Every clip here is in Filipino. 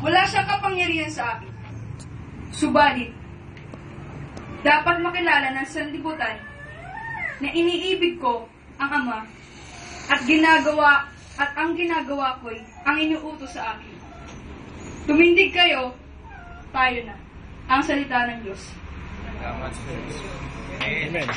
Wala siyang kapangyarihan sa akin. Subalit, dapat makilala ng sanlibutan na iniibig ko ang Ama at ang ginagawa ko'y ang inuutos sa akin. Tumindig kayo, tayo na. Ang salita ng Diyos. Amen.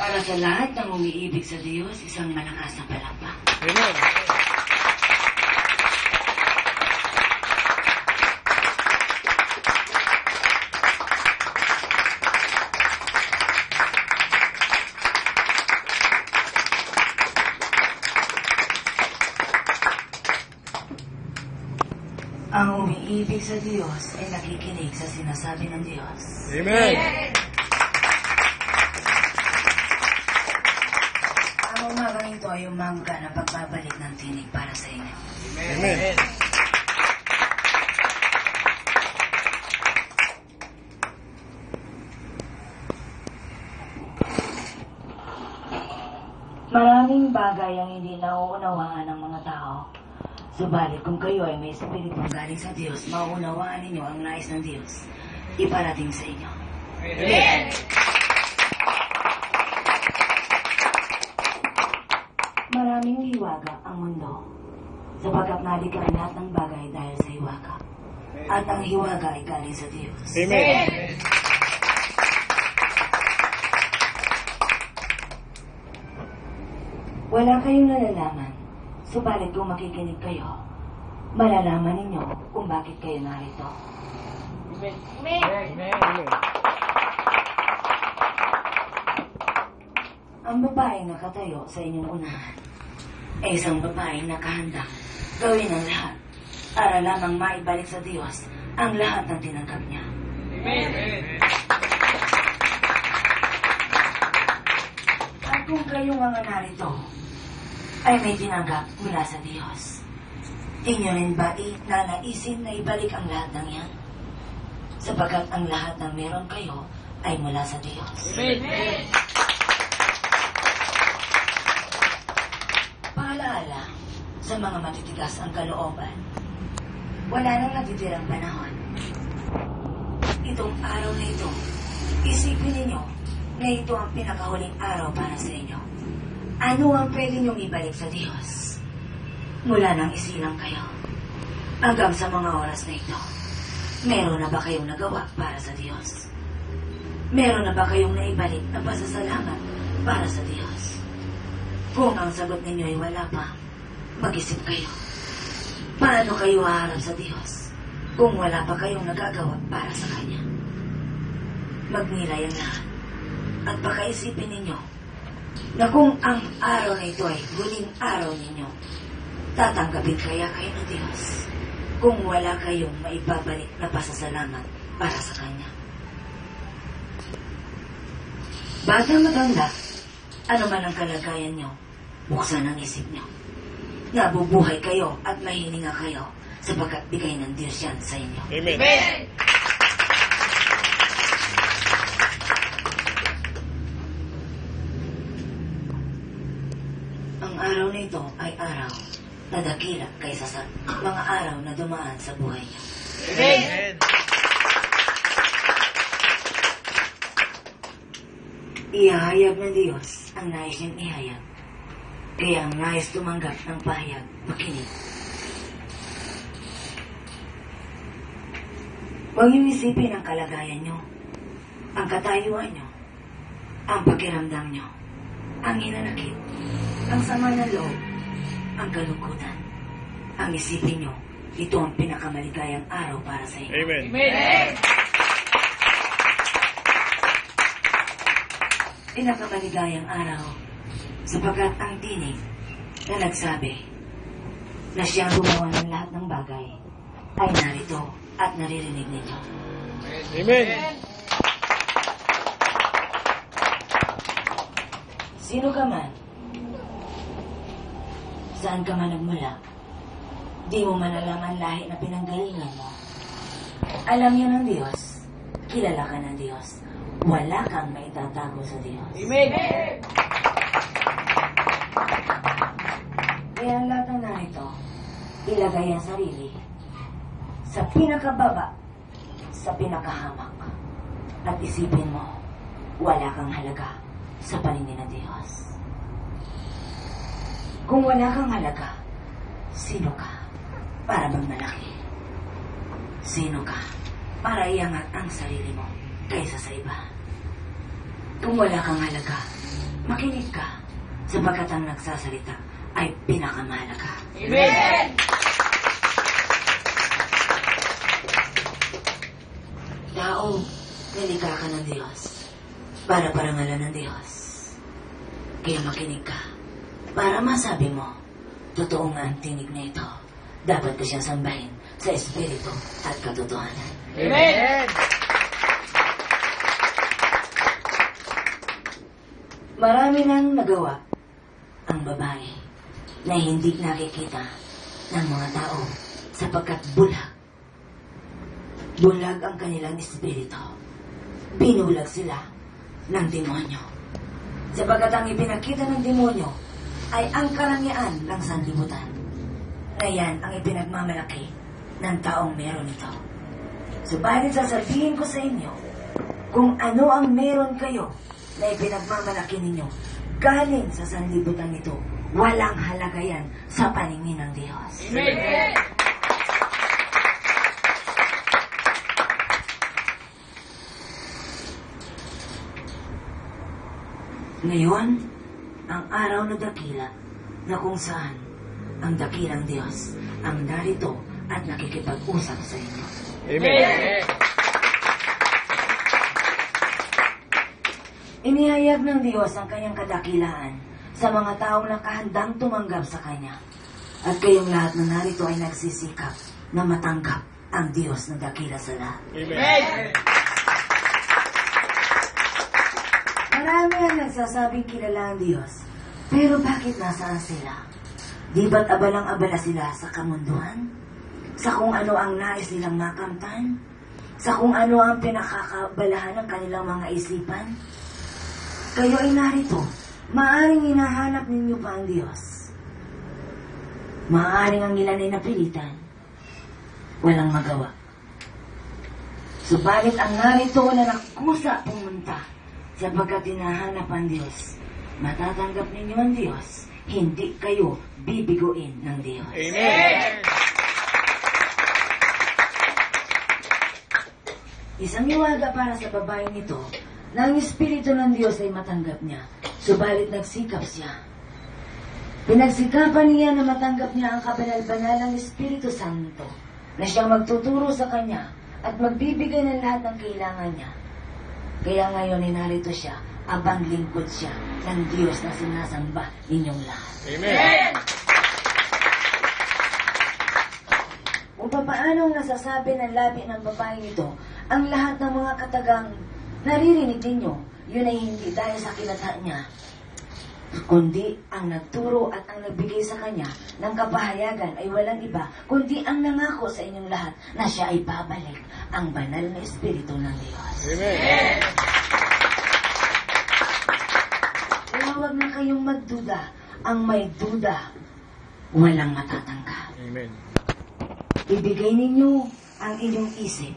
Para sa lahat ng umiibig sa Diyos, isang malakas na palakpak. Amen. Ang umiibig sa Diyos ay nakikinig sa sinasabi ng Diyos. Amen. Ang umagang ito ay umangka na pagbabalik ng tinig para sa inyo. Amen. Maraming bagay ang hindi nauunawaan ng mga tao. Subalit kung kayo ay may spiritong galing sa Diyos, mauunawaan ninyo ang nais ng Diyos iparating sa inyo. Amen. Maraming hiwaga ang mundo, sapagkat nalikha ang lahat ng bagay dahil sa hiwaga. At ang hiwaga ay galing sa Diyos. Amen. Wala kayong nalalaman, subalit kung makikinig kayo, malalaman ninyo kung bakit kayo narito. Amen. Ang babaeng nakatayo sa inyong unahan ay isang babaeng nakahanda gawin ang lahat para lamang maibalik sa Diyos ang lahat ng tinanggap niya. Amen. At kung kayo mga narito ay may tinanggap mula sa Diyos, inyo rin ba nanaisin na ibalik ang lahat ng yan? Sapagkat ang lahat ng meron kayo ay mula sa Diyos. Amen. Paalaala sa mga matitigas ang kalooban, wala nang natitirang panahon. Itong araw na ito, isipin ninyo na ito ang pinakahuling araw para sa inyo. Ano ang pwede niyong ibalik sa Diyos? Mula nang isilang kayo, hanggang sa mga oras na ito, meron na ba kayong nagawa para sa Diyos? Meron na ba kayong naibalik na pasasalamat para sa Diyos? Kung ang sagot ninyo ay wala pa, mag-isip kayo. Paano kayo haharap sa Diyos kung wala pa kayong nagagawa para sa Kanya? Magnilay ang lahat at pakaisipin ninyo na kung ang araw na ito ay huling araw ninyo, tatanggapin kaya kayo ng Diyos kung wala kayong maibabalik na pasasalamat para sa Kanya. Bata matanda, ano man ang kalagayan nyo, buksan ang isip nyo. Nabubuhay kayo at mahininga kayo sapagkat bigay ng Diyos yan sa inyo. Amen. Ang araw na ito ay araw na dakila kaysa sa mga araw na dumaan sa buhay niyo. Amen. Ihahayag ng Diyos ang nais niyang ihayag. Kaya ang nais tumanggap ng pahayag, makinig. Huwag niyong isipin ang kalagayan niyo, ang katayuan niyo, ang pakiramdam niyo, ang hinanakit, ang sama ng loob, ang kalungkutan. Ang isipin niyo, ito ang pinakamaligayang araw para sa inyo. Amen. Pinakamaligayang araw sapagkat ang tinig na nagsabi na siyang gumawa ng lahat ng bagay ay narito at naririnig ninyo. Amen. Sino ka man, saan ka man nagmula, di mo man alam ang lahi na pinanggalingan mo. Alam niya ng Diyos, kilala ka ng Diyos, wala kang maitatago sa Diyos. Amen. Kaya ang lahat ng narito, ilagay ang sarili sa pinakababa, sa pinakahamak, at isipin mo, wala kang halaga sa paningin ng Diyos. Kung wala kang halaga, sino ka para magmalaki? Sino ka para iangat ang sarili mo kaysa sa iba? Kung wala kang halaga, makinig ka, sapagkat ang nagsasalita ay pinakamahalaga. Amen. Tao, nilikha ka ng Diyos para parangalan ng Diyos. Kaya makinig ka para masabi mo, totoo nga ang tinig na ito. Dapat ko siyang sambahin sa Espiritu at katotohanan. Amen. Marami nang nagawa ang babae na hindi nakikita ng mga tao sapagkat bulag. Bulag ang kanilang espiritu. Binulag sila ng demonyo. Sapagkat ang ipinakita ng demonyo ay ang karangyaan ng sanlibutan. Na yan ang ipinagmamalaki ng taong meron ito. Subalit sasabihin ko sa inyo, kung ano ang meron kayo na ipinagmamalaki ninyo, galing sa sanlibutan ito, walang halaga yan sa paningin ng Diyos. Amen. Ngayon, ang araw na dakila na kung saan ang dakilang Diyos ang narito at nakikipag-usap sa inyo. Amen. Inihayag ng Diyos ang kanyang kadakilaan sa mga taong nakahandang tumanggap sa Kanya. At kayong lahat na narito ay nagsisikap na matanggap ang Diyos na dakila sa lahat. Amen. Marami ang nagsasabing kilala ang Diyos. Pero bakit nasaan sila? Di ba't abalang-abala sila sa kamunduhan? Sa kung ano ang nais nilang makamtan? Sa kung ano ang pinakakabalahan ng kanilang mga isipan? Kayo ay narito. Maaring hinahanap ninyo pa ang Diyos. Maaring ang ilan ay napilitan. Walang magawa. Subalit ang narito na nakusa pumunta sapagkat hinahanap ang Diyos. Matatanggap ninyo ang Diyos. Hindi kayo bibiguin ng Diyos. Amen. Isang iwaga para sa babaeng ito na ang Espiritu ng Diyos ay matanggap niya. Subalit nagsikap siya. Pinagsikapan niya na matanggap niya ang kabanal-banalang Espiritu Santo na siyang magtuturo sa kanya at magbibigay ng lahat ng kailangan niya. Kaya ngayon ay narito siya, abang lingkod siya ng Diyos na sinasamba ninyong lahat. Amen. Kung papaanong nasasabi ng labi ng babaeng ito, ang lahat ng mga katagang naririnig ninyo, yun ay hindi dahil sa kinatha niya, kundi ang nagturo at ang nagbigay sa kanya ng kapahayagan ay walang iba, kundi ang nangako sa inyong lahat na siya ay babalik, ang banal na Espiritu ng Diyos. Amen. Kaya huwag na kayong magduda. Ang may duda, walang matatangka. Amen. Ibigay ninyo ang inyong isip,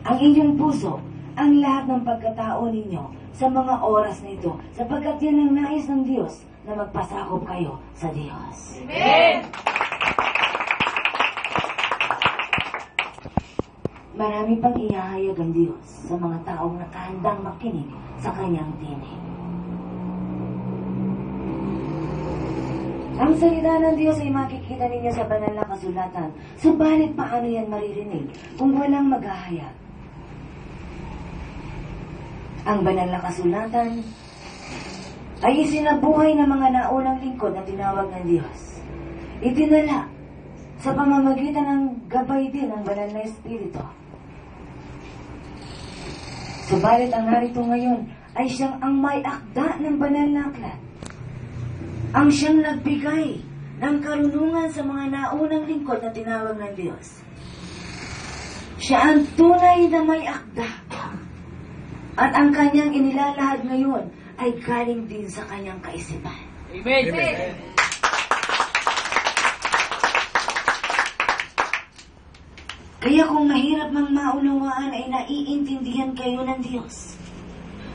ang inyong puso, ang lahat ng pagkatao ninyo sa mga oras na ito, sapagkat yan ang nais ng Diyos na magpasakop kayo sa Diyos. Amen. Marami pang ihahayag ang Diyos sa mga taong nakahandang makinig sa kanyang tinig. Ang salita ng Diyos ay makikita ninyo sa banal na kasulatan. Subalit paano yan maririnig kung walang maghahayag? Ang banal na kasulatan ay isinabuhay ng mga naunang lingkod na tinawag ng Diyos. Itinala sa pamamagitan ng gabay din ng banal na Espiritu. Subalit ang narito ngayon ay siyang ang may akda ng banal na aklat ang siyang nagbigay ng karunungan sa mga naunang lingkod na tinawag ng Diyos. Siya ang tunay na may akda. At ang kanyang inilalahad ngayon ay galing din sa kanyang kaisipan. Amen. Amen. Kaya kung mahirap mang maunawaan ay naiintindihan kayo ng Diyos.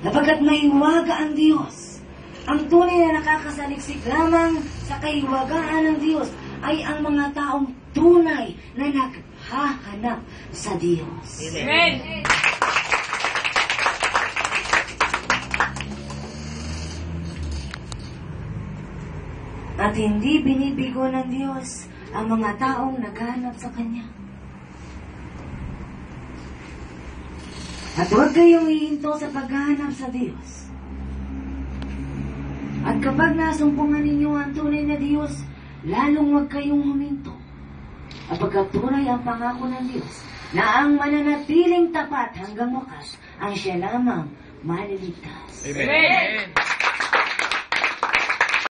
Napagkat may waga ang Diyos. Ang tunay na nakakasaliksik lamang sa kaiwagaan ng Diyos ay ang mga taong tunay na naghahanap sa Diyos. Amen. At hindi binibigo ng Diyos ang mga taong naghahanap sa Kanya. At huwag kayong hihinto sa paghahanap sa Diyos. At kapag nasumpungan ninyo ang tunay na Diyos, lalong huwag kayong huminto. At pagkatunay ang pangako ng Diyos na ang mananatiling tapat hanggang wakas ang siya lamang maliligtas. Amen.